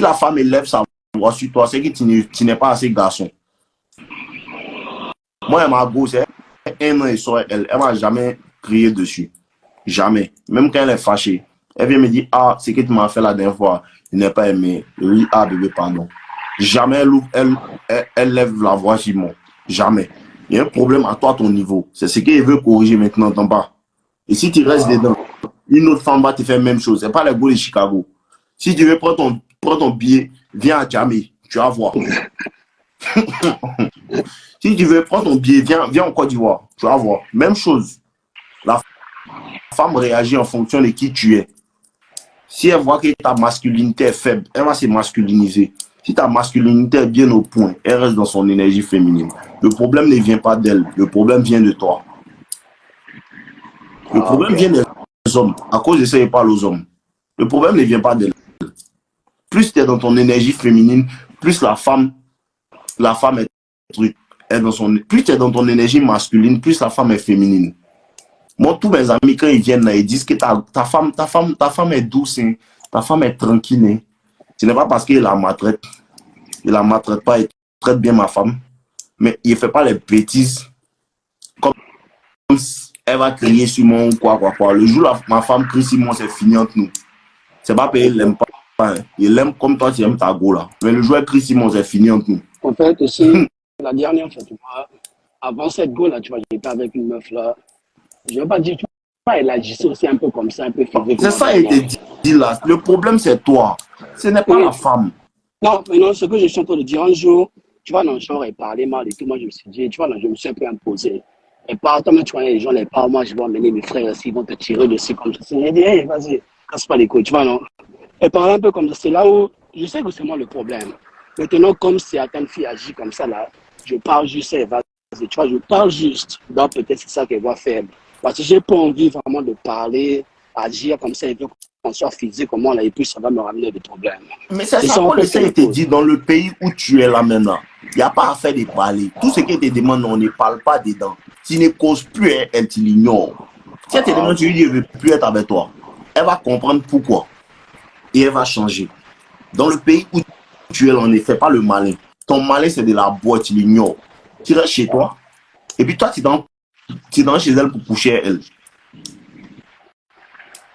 la femme élève sa voix sur toi, c'est que tu n'es pas assez garçon. Moi, elle m'a gossé, 1 an et soir, elle m'a jamais crié dessus. Jamais. Même quand elle est fâchée. Elle vient me dire, ah, c'est que tu m'as fait la dernière fois, je n'ai pas aimé. Oui, ah, bébé, pardon. Jamais elle lève la voix sur moi. Jamais. Il y a un problème à toi, à ton niveau. C'est ce qu'elle veut corriger maintenant, n'entends pas. Et si tu restes dedans, une autre femme va te faire la même chose. C'est pas les gars de Chicago. Si tu veux prendre ton billet, viens à Jamie, tu vas voir. Si tu veux prendre ton billet, viens en Côte d'Ivoire, tu vas voir. Même chose. La femme réagit en fonction de qui tu es. Si elle voit que ta masculinité est faible, elle va se masculiniser. Si ta masculinité est bien au point, elle reste dans son énergie féminine. Le problème ne vient pas d'elle, le problème vient de toi. Le problème vient des hommes. À cause de ça, il parle aux hommes. Le problème ne vient pas d'elle. Plus tu es dans ton énergie féminine, plus la femme est dans son. Plus tu es dans ton énergie masculine, plus la femme est féminine. Moi, tous mes amis, quand ils viennent là, ils disent que ta femme est douce, hein, ta femme est tranquille. Hein. Ce n'est pas parce qu'il la maltraite. Il la maltraite pas, il traite bien ma femme. Mais il ne fait pas les bêtises. Comme elle va crier sur moi ou quoi. Le jour où ma femme crie sur moi, c'est fini entre nous. C'est pas parce qu'il l'aime pas. Hein. Il l'aime comme toi, tu aimes ta go là. Mais le jour où elle crie sur moi, c'est fini entre nous. En fait, aussi, la dernière fois, tu vois, avant cette go là, tu vois, j'étais avec une meuf là. Je ne veux pas dire, tu vois, elle agissait aussi un peu comme ça, un peu physiquement. C'est ça, il te dit là. Le problème, c'est toi. Ce n'est pas la femme. Non, mais non, ce que je suis en train de dire, un jour, tu vois, dans le genre, elle parlait mal et tout. Moi, je me suis dit, tu vois, là, je me suis un peu imposé. Et par toi, tu vois, les gens, les parents, moi, je vais emmener mes frères aussi, ils vont te tirer dessus comme ça. J'ai dit, hey, vas-y, casse pas les couilles, tu vois, non. Elle parlait un peu comme ça. C'est là où je sais que c'est moi le problème. Maintenant, comme certaines filles agissent comme ça, là, je parle juste, elle va, tu vois, je parle juste. Donc, peut-être c'est ça qu'elle va faire. Parce que j'ai pas envie vraiment de parler, agir comme ça, et puis qu'on soit physiquement là, et puis ça va me ramener des problèmes. Mais c'est ça qu'on essaie de te dire dans le pays où tu es là maintenant. Il n'y a pas à faire de parler. Tout ce qu'elle te demande, on ne parle pas dedans. Tu ne causes plus, elle te l'ignore. Si elle te demande, tu lui dis, je ne veux plus être avec toi. Elle va comprendre pourquoi. Et elle va changer. Dans le pays où tu es là, on ne fait pas le malin. Ton malin, c'est de la boîte, tu l'ignores. Tu restes chez toi. Et puis toi, tu es chez elle pour coucher elle.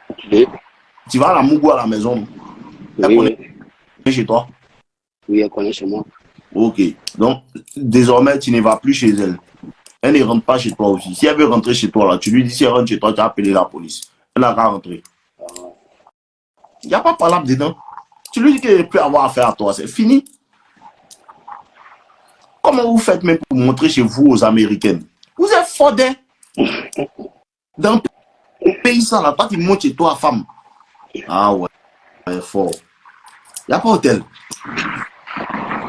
Okay. Tu vas à la Mougou à la maison. Elle connaît chez toi. Oui, elle connaît chez moi. Ok. Donc, désormais, tu ne vas plus chez elle. Elle ne rentre pas chez toi aussi. Si elle veut rentrer chez toi, là, tu lui dis si elle rentre chez toi, tu as appelé la police. Elle n'a qu'à rentrer. Il n'y a pas de parlable dedans. Tu lui dis qu'elle ne peut plus avoir affaire à toi. C'est fini. Comment vous faites même pour montrer chez vous aux Américaines? Vous êtes fodés. Dans le pays, ça, là, toi, tu montes chez toi, femme. Ah ouais, fort. Il n'y a pas hôtel.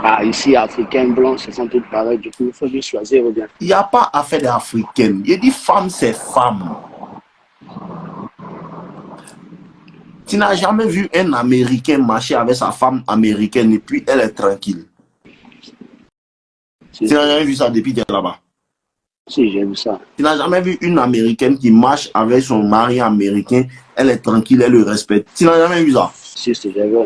Ah, ici, africaines, blanches, elles sont toutes pareilles. Du coup, il faut juste choisir ou bien. Il n'y a pas affaire d'africaine. Il dit femme, c'est femme. Tu n'as jamais vu un Américain marcher avec sa femme américaine et puis elle est tranquille. Tu n'as jamais vu ça depuis qu'elle est là-bas? Si, j'ai vu ça. Tu n'as jamais vu une Américaine qui marche avec son mari américain, elle est tranquille, elle le respecte. Tu n'as jamais vu ça? Si, j'ai vu.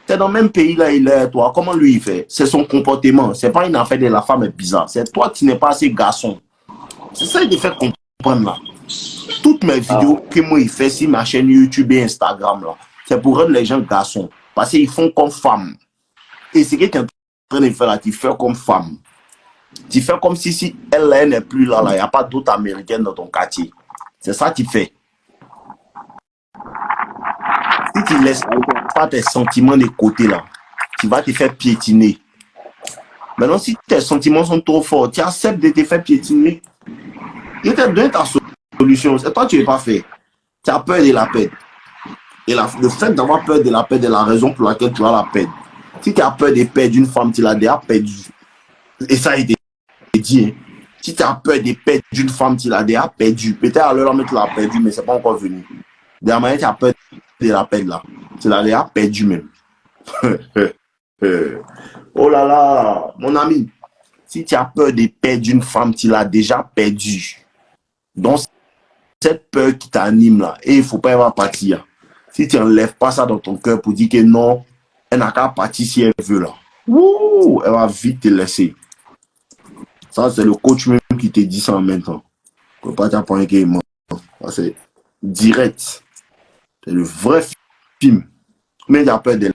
C'est dans le même pays là, il est, toi. Comment lui il fait? C'est son comportement. C'est pas une affaire de la femme est bizarre. C'est toi qui n'es pas assez garçon. C'est ça qui te fait comprendre là. Toutes mes vidéos que moi il fait sur ma chaîne YouTube et Instagram là, c'est pour rendre les gens garçons. Parce qu'ils font comme femmes. Et c'est ce que tu es en train de faire là, tu fais comme femme. Tu fais comme si elle n'est plus là, il n'y a pas d'autres américaines dans ton quartier. C'est ça que tu fais. Si tu ne laisses pas tes sentiments de côté là, tu vas te faire piétiner. Maintenant, si tes sentiments sont trop forts, tu acceptes de te faire piétiner. Je t'ai donné ta solution. C'est toi, tu n'es pas fait. Tu as peur de la peine. Et le fait d'avoir peur de la peine est la raison pour laquelle tu as la peine. Si tu as peur de perdre une femme, tu l'as déjà perdue. Et ça a été dit. Hein. Si tu as peur de perdre une femme, tu l'as déjà perdue. Peut-être à l'heure où tu l'as perdue, mais ce n'est pas encore venu. De la manière tu as peur de la perdre là. Tu l'as déjà perdue même. Oh là là, mon ami. Si tu as peur de perdre une femme, tu l'as déjà perdue. Donc, cette peur qui t'anime là, et il ne faut pas y avoir partir. Si tu n'enlèves pas ça dans ton cœur pour dire que non, Elle n'a qu'à partir si elle veut là. Ouh, elle va vite te laisser. Ça, c'est le coach même qui te dit ça en même temps. Tu ne peux pas t'apprendre qu'il est mort. C'est direct. C'est le vrai film. Mais il a peur d'elle.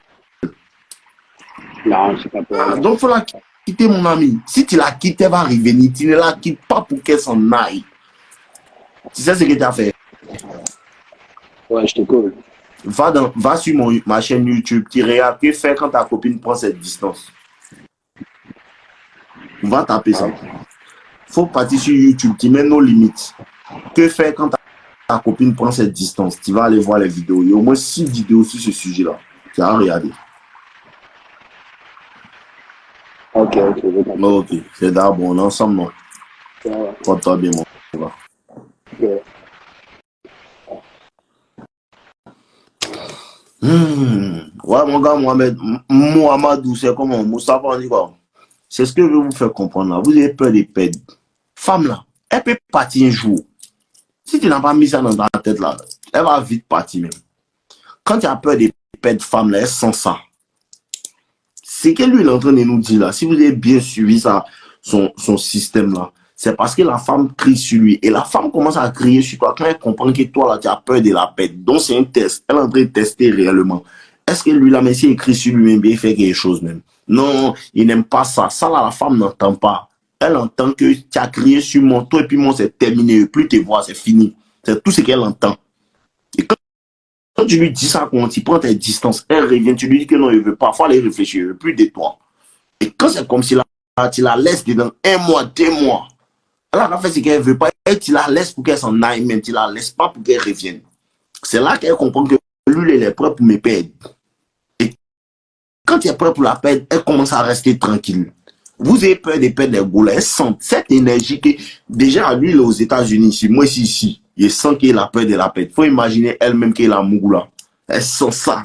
Non, je sais pas peur. Donc, il faut la quitter, mon ami. Si tu la quittes, elle va revenir. Tu ne la quittes pas pour qu'elle s'en aille. Tu sais ce que tu as fait? Ouais, je te colle. Va sur ma chaîne YouTube. Tu regardes que faire quand ta copine prend cette distance. Va taper ça. Faut partir sur YouTube. Tu mets nos limites. Que faire quand ta copine prend cette distance? Tu vas aller voir les vidéos. Il y a au moins 6 vidéos sur ce sujet-là. Tu vas regarder. Ok. Ok, c'est d'abord, on est ensemble, non? Ouais. Porte-toi bien, mon gars. Ok. Ouais, mon gars, Mohamedou, c'est comment? Moussa, on dit quoi? C'est ce que je veux vous faire comprendre là. Vous avez peur des pèdes. Femme là, elle peut partir un jour. Si tu n'as pas mis ça dans ta tête là, elle va vite partir même. Quand tu as peur des pèdes femmes là, elle sent ça. C'est que lui il est en train de nous dire là, si vous avez bien suivi ça, son système là, c'est parce que la femme crie sur lui. Et la femme commence à crier sur toi quand elle comprend que toi là, tu as peur de la pède. Donc c'est un test. Elle est en train de tester réellement. Est-ce que lui là, mais s'il écrit sur lui-même, il fait quelque chose même? Non, il n'aime pas ça. Ça là, la femme n'entend pas. Elle entend que tu as crié sur mon toi et puis moi c'est terminé. Plus te voir, c'est fini. C'est tout ce qu'elle entend. Et quand tu lui dis ça, quand tu prends tes distances, elle revient, tu lui dis que non, il veut pas. Faut aller réfléchir, il veut plus de toi. Et quand c'est comme si là, tu la laisses dedans 1 mois, 2 mois. Elle a fait ce qu'elle veut pas. Et tu la laisses pour qu'elle s'en aille même. Tu la laisses pas pour qu'elle revienne. C'est là qu'elle comprend que lui, il est prêt pour me perdre. Et quand tu es prêt pour la perdre, elle commence à rester tranquille. Vous avez peur de perdre les goulas. Elle sent cette énergie que, déjà, lui, il est aux États-Unis ici. Moi, ici. Il sent qu'il a peur de la perdre. Il faut imaginer elle-même qu'elle a mougula. Elle sent ça.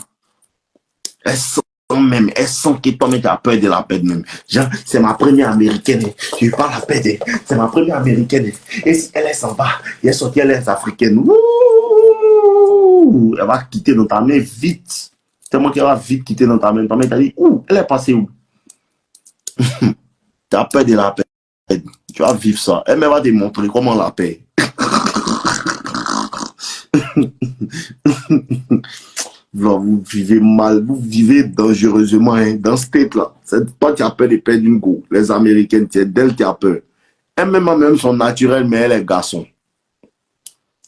Elle sent même. Elle sent que toi-même, tu as peur de la perdre même. Genre, c'est ma première américaine. Je ne vais pas la perdre. C'est ma première américaine. Et si elle s'en va, elle est sortie, elle est africaine. Ouh, elle va quitter dans ta main vite. Tellement qu'elle va vite quitter dans ta main. Ta main t'a dit, ouh, elle est passée où? Tu as peur de la perdre. Tu vas vivre ça. Elle va te montrer comment la perdre. Vous vivez mal, vous vivez dangereusement hein, dans ce state-là. C'est toi qui as peur de perdre une go. Les Américaines, c'est d'elle qui a peur. Elles-mêmes sont naturelles, mais elles, les garçons.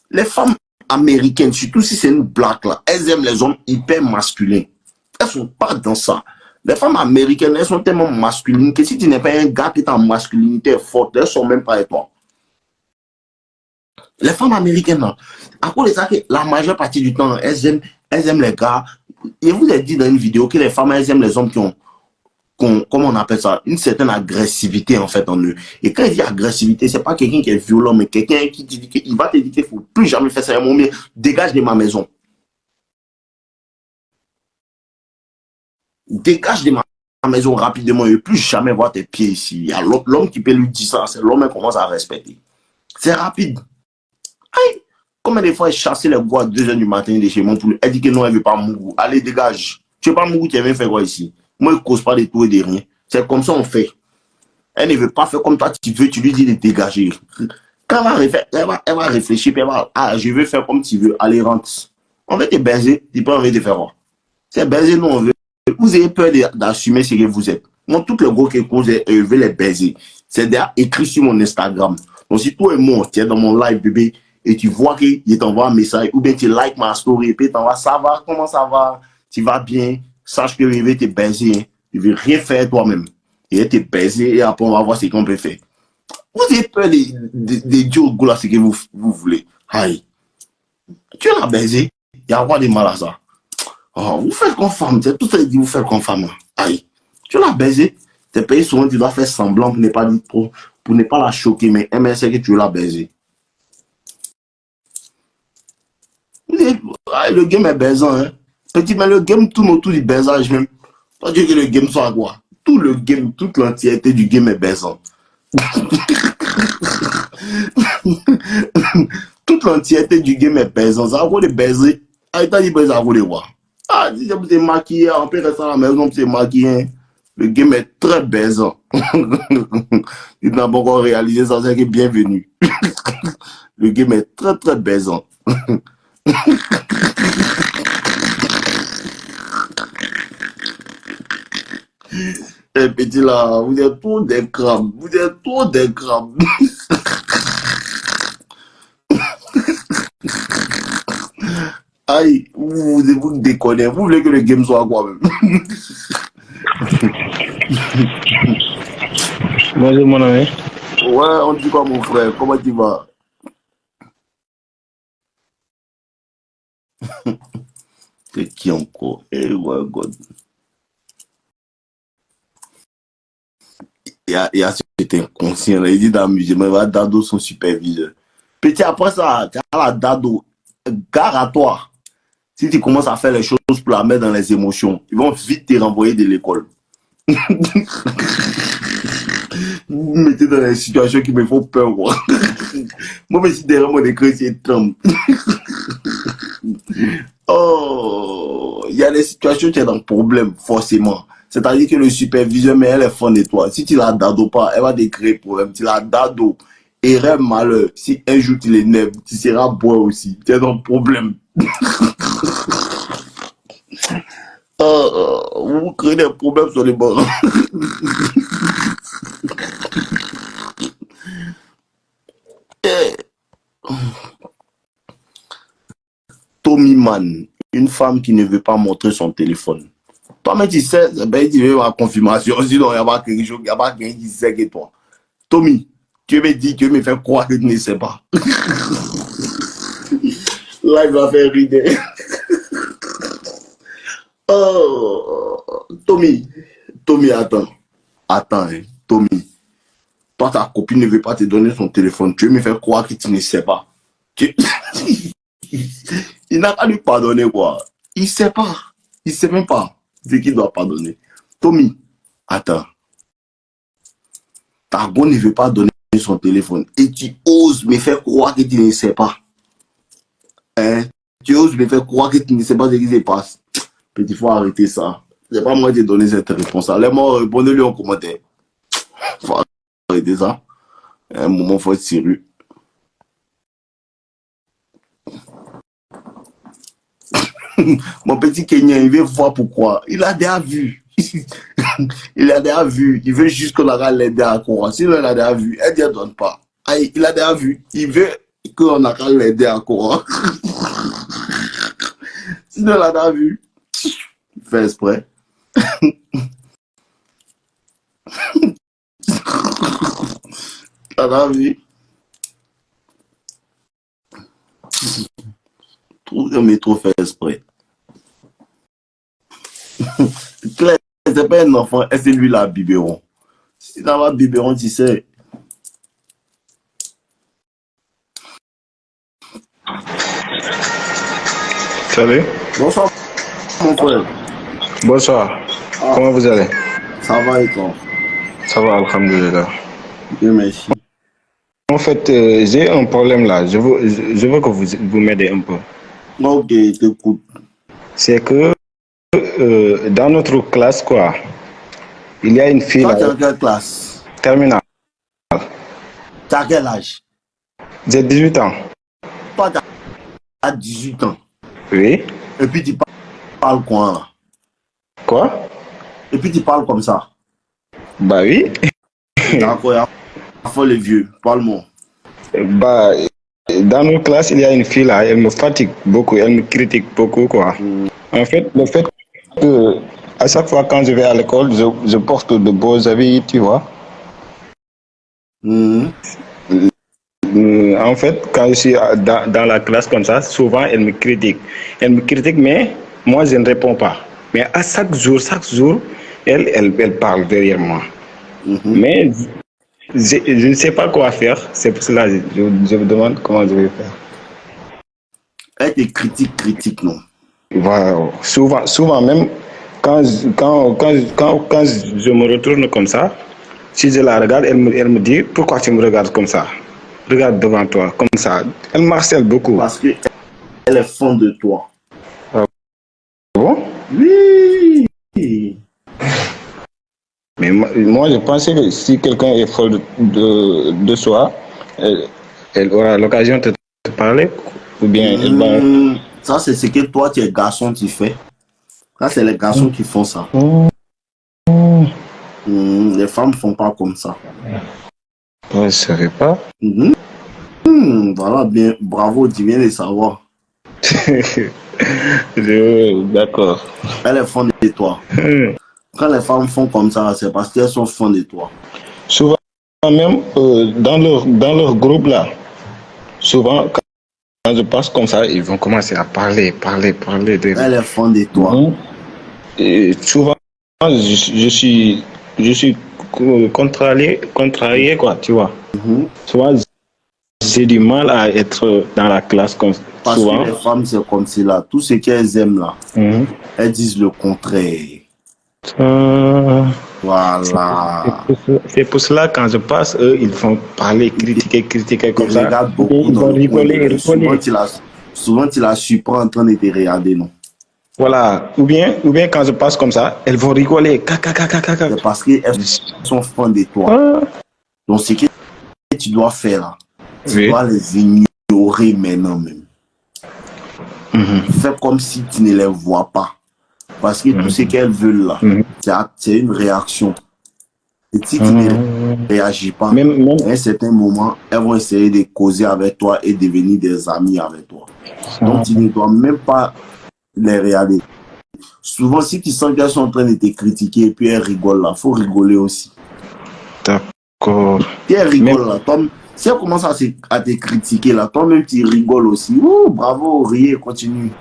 Les femmes américaines, surtout si c'est une black là, elles aiment les hommes hyper masculins. Elles sont pas dans ça. Les femmes américaines, elles sont tellement masculines que si tu n'es pas un gars qui est en masculinité forte, elles sont même pas avec toi. Les femmes américaines, là, à cause de ça, que la majeure partie du temps, elles aiment les gars. Je vous ai dit dans une vidéo que les femmes, elles aiment les hommes qui ont, comment on appelle ça, une certaine agressivité en fait en eux. Et quand il dit agressivité, c'est pas quelqu'un qui est violent, mais quelqu'un qui te dit qu'il va te dire qu'il faut plus jamais faire ça. Mon bien, dégage de ma maison. Dégage de ma maison rapidement. Il ne veut plus jamais voir tes pieds ici. Il y a l'homme qui peut lui dire ça, c'est l'homme qui commence à respecter. C'est rapide. Aïe. Combien de fois elle chassait les gars à 2h du matin de chez moi pour lui. Elle dit que non, elle ne veut pas Mougou. Allez, dégage. Tu ne veux pas Mougou, tu viens faire quoi ici? Moi, je ne cause pas de tout et de rien. C'est comme ça on fait. Elle ne veut pas faire comme toi, tu veux, tu lui dis de dégager. Quand elle va réfléchir, puis elle va, ah, je veux faire comme tu veux. Allez, rentre. On veut te baiser, tu peux envie de faire quoi? C'est baiser, nous, on veut. Vous avez peur d'assumer ce que vous êtes. Moi, toutes les gars qui causent, je veux les baiser. C'est déjà écrit sur mon Instagram. Donc, si toi et moi, tu es dans mon live, bébé, et tu vois qu'il t'envoie un message, ou bien tu like ma story, et puis t'envoies, ça va, comment ça va, tu vas bien, sache que je vais te baiser, je ne vais rien faire toi-même. Et te baiser, et après on va voir ce qu'on peut faire. Vous avez peur des dieux là, ce que vous voulez. Aïe. Tu l'as baisé, il y a pas de mal à ça. Oh, vous faites comme femme, c'est tout ça dit vous faites comme femme. Aïe. Tu l'as baisé, tes pays souvent tu dois faire semblant pour ne pas dire trop, pour ne pas la choquer, mais c'est que tu l'as baisé. Le game est baisant, hein. Petit, mais le game tourne autour du baisage même. Pas dire que le game soit quoi. Tout le game, toute l'entièreté du game est baisant. Toute l'entièreté du game est baisant. Ça va vous les baiser. Ah, il t'a dit baiser à vous les voir. Ah, si je me maquillé, on peut rester à la maison, me maquillé. Le game est très baisant. Il n'a pas encore réalisé ça, c'est que bienvenue. Le game est très très baisant. Eh, petit là, vous êtes trop des crabes. Vous êtes trop des crabes. Aïe, vous déconnez. Vous voulez que le game soit quoi même? Bonjour mon ami. Ouais, on dit quoi mon frère? Comment tu vas? C'est qui encore? Eh ouais, God. Il y a cet inconscient là. Il dit d'amuser, mais il va dado son superviseur. Petit, après ça, tu as la dado. Gare à toi. Si tu commences à faire les choses pour la mettre dans les émotions, ils vont vite te renvoyer de l'école. Vous me mettez dans des situations qui me font peur, quoi. Moi, je suis derrière mon écran, c'est Trump. Oh, il y a des situations où tu es dans le problème, forcément. C'est-à-dire que le superviseur, mais elle est fan de toi. Si tu la dado pas, elle va te créer problème. Tu la dado, erreur, malheur. Si un jour tu l'énerves, tu seras bois aussi. Tu es dans le problème. Vous créez des problèmes sur les bords. Tommy Man, une femme qui ne veut pas montrer son téléphone. Toi, mais tu sais, ben, tu veux avoir confirmation. Sinon, il n'y a pas quelque chose, il n'y a pas quelqu'un qui sait que toi. Tommy, tu me dis, tu me fais croire que tu ne sais pas. Là, il va faire rire. Oh, Tommy, attends. Attends, hein. Tommy. Toi, ta copine ne veut pas te donner son téléphone. Tu veux me faire croire que tu ne sais pas. Il n'a pas lui pardonner, quoi. Il ne sait pas. Il ne sait même pas ce qu'il doit pardonner. Tommy, attends. Ta go ne veut pas donner son téléphone. Et tu oses me faire croire que tu ne sais pas. Hein? Tu oses me faire croire que tu ne sais pas ce qui se passe. Petit, il faut arrêter ça. C'est pas moi qui ai donné cette réponse. Allez-moi, répondez-lui en commentaire. Il faut arrêter ça. À un moment, il faut être sérieux. Mon petit Kenyan, il veut voir pourquoi. Il a déjà vu. Il a déjà vu. Il veut juste qu'on aille l'aider à courir. Sinon, il a déjà vu. Elle ne donne pas. Aïe, il a déjà vu. Il veut qu'on aille l'aider à courir. Sinon, il a déjà vu. Il fait exprès. Il a déjà vu. Mais trop fait exprès. Claire, c'est pas un enfant, c'est lui la biberon. Si dans la biberon, tu sais. Salut. Bonsoir, mon frère. Bonsoir. Ah, Comment vous allez? ça va et toi? Ça va, alhamdoulilah. Bien, merci. En fait, j'ai un problème là. Je veux que vous m'aidez un peu. Ok, t'écoute. C'est que dans notre classe, quoi, il y a une fille Toi, là, tu es en quelle classe? terminale. Tu as quel âge? J'ai 18 ans. Toi, tu as 18 ans. Oui. Et puis, tu parles quoi là? Quoi? Et puis, tu parles comme ça. Bah oui. D'accord, il faut les vieux. Parle-moi. Bah, dans notre classe, il y a une fille là, elle me fatigue beaucoup, elle me critique beaucoup, quoi. En fait, le fait que à chaque fois quand je vais à l'école, je porte de beaux habits, tu vois. En fait, quand je suis dans la classe comme ça, souvent elle me critique. Elle me critique, mais moi je ne réponds pas. Mais à chaque jour, elle parle derrière moi. Mais je ne sais pas quoi faire. C'est pour cela que je me demande comment je vais faire. Elle te critique, non? Voilà. Souvent même, quand je me retourne comme ça, si je la regarde, elle me dit pourquoi tu me regardes comme ça? Regarde devant toi, comme ça. Elle m'harcèle beaucoup. Parce qu'elle est fan de toi. Bon? Mais moi, je pensais que si quelqu'un est fort de soi, elle aura l'occasion de te parler, ou bien elle va... Ça, c'est ce que toi, tu es garçon, tu fais. Ça, c'est les garçons qui font ça. Les femmes ne font pas comme ça. Je ne savais pas. Voilà, bien, bravo, tu viens de savoir. D'accord. Elles font de toi. Quand les femmes font comme ça, c'est parce qu'elles sont fans de toi. Souvent, même dans leur groupe là, souvent, quand je passe comme ça, ils vont commencer à parler de... Elles est fans de toi. Et souvent, je suis contrarié, quoi, tu vois. Souvent, j'ai du mal à être dans la classe comme Parce souvent. que les femmes, c'est comme ça là. Tout ce qu'elles aiment là, elles disent le contraire. Voilà. C'est pour cela, quand je passe, eux, ils vont parler, critiquer comme Ils ça. regardent beaucoup Ils dans vont le rigoler. Souvent, tu la surprends en train de te regarder, non? Voilà. Ou bien, quand je passe comme ça, elles vont rigoler. C'est parce qu'elles sont fans de toi. Donc, ce que tu dois faire là, tu dois les ignorer maintenant même. Fais comme si tu ne les vois pas. Parce que tout ce qu'elles veulent là, c'est une réaction. Et si tu ne réagis pas, à un certain moment, elles vont essayer de causer avec toi et devenir des amis avec toi. Donc, tu ne dois même pas les regarder. Souvent, si tu sens qu'elles sont en train de te critiquer et puis elles rigolent là, il faut rigoler aussi. D'accord. Si elles rigolent là, si elles commencent à te critiquer là, toi-même tu rigoles aussi. Ouh, bravo, riez, continue.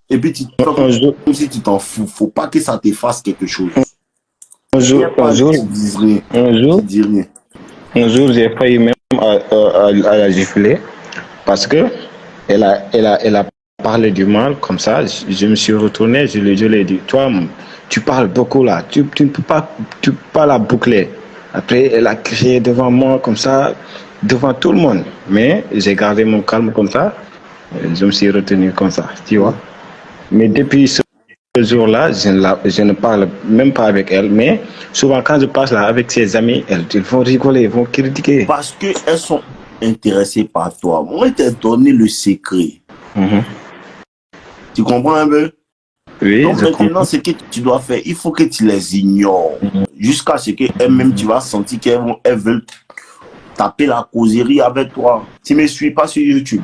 Et puis tu fais comme si tu t'en fous. Faut pas que ça te fasse quelque chose. Un jour, j'ai failli même à la gifler parce que elle a parlé du mal comme ça. Je me suis retourné, je lui ai dit, toi, tu parles beaucoup là, tu ne peux pas la boucler. Après, elle a crié devant moi comme ça, devant tout le monde. Mais j'ai gardé mon calme comme ça. Je me suis retenu comme ça, tu vois. Mais depuis ce jour-là, je ne parle même pas avec elle. Mais souvent, quand je passe là avec ses amis, ils vont rigoler, ils vont critiquer. Parce qu'elles sont intéressées par toi. Moi, je t'ai donné le secret. Tu comprends un peu? Oui, donc maintenant, ce que tu dois faire, il faut que tu les ignores. Jusqu'à ce qu'elles-mêmes, tu vas sentir qu'elles veulent taper la causerie avec toi. Tu ne me suis pas sur YouTube.